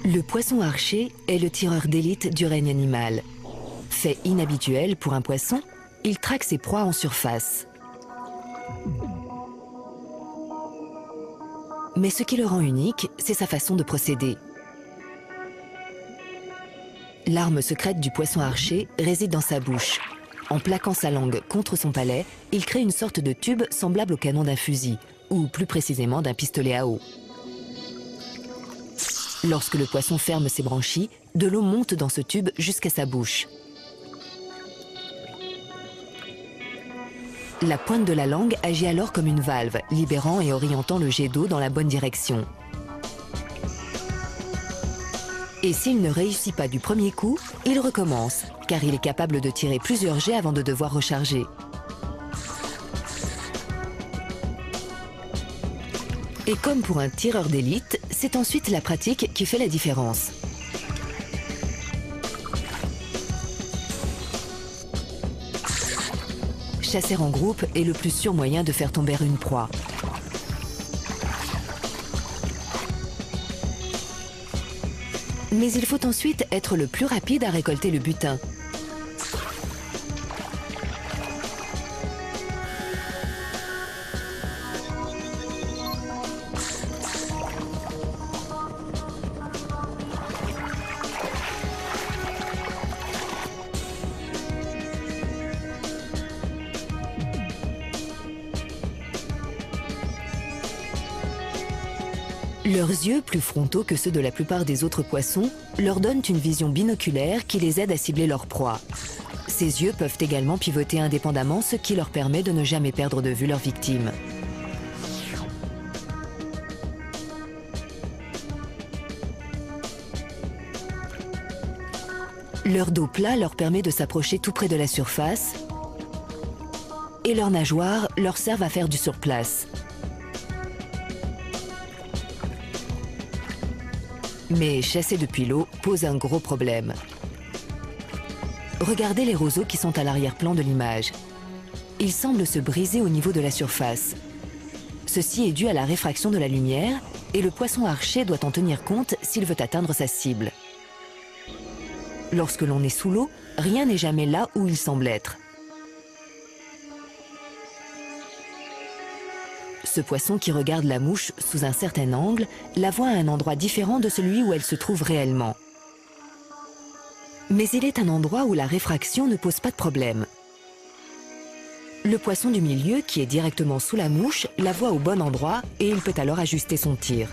Le poisson archer est le tireur d'élite du règne animal. Fait inhabituel pour un poisson, il traque ses proies en surface. Mais ce qui le rend unique, c'est sa façon de procéder. L'arme secrète du poisson archer réside dans sa bouche. En plaquant sa langue contre son palais, il crée une sorte de tube semblable au canon d'un fusil, ou plus précisément d'un pistolet à eau. Lorsque le poisson ferme ses branchies, de l'eau monte dans ce tube jusqu'à sa bouche. La pointe de la langue agit alors comme une valve, libérant et orientant le jet d'eau dans la bonne direction. Et s'il ne réussit pas du premier coup, il recommence, car il est capable de tirer plusieurs jets avant de devoir recharger. Et comme pour un tireur d'élite, c'est ensuite la pratique qui fait la différence. Chasser en groupe est le plus sûr moyen de faire tomber une proie. Mais il faut ensuite être le plus rapide à récolter le butin. Leurs yeux, plus frontaux que ceux de la plupart des autres poissons, leur donnent une vision binoculaire qui les aide à cibler leur proie. Ces yeux peuvent également pivoter indépendamment, ce qui leur permet de ne jamais perdre de vue leur victime. Leur dos plat leur permet de s'approcher tout près de la surface et leurs nageoires leur servent à faire du surplace. Mais chasser depuis l'eau pose un gros problème. Regardez les roseaux qui sont à l'arrière-plan de l'image. Ils semblent se briser au niveau de la surface. Ceci est dû à la réfraction de la lumière et le poisson archer doit en tenir compte s'il veut atteindre sa cible. Lorsque l'on est sous l'eau, rien n'est jamais là où il semble être. Ce poisson qui regarde la mouche sous un certain angle la voit à un endroit différent de celui où elle se trouve réellement. Mais il est un endroit où la réfraction ne pose pas de problème. Le poisson du milieu, qui est directement sous la mouche, la voit au bon endroit et il peut alors ajuster son tir.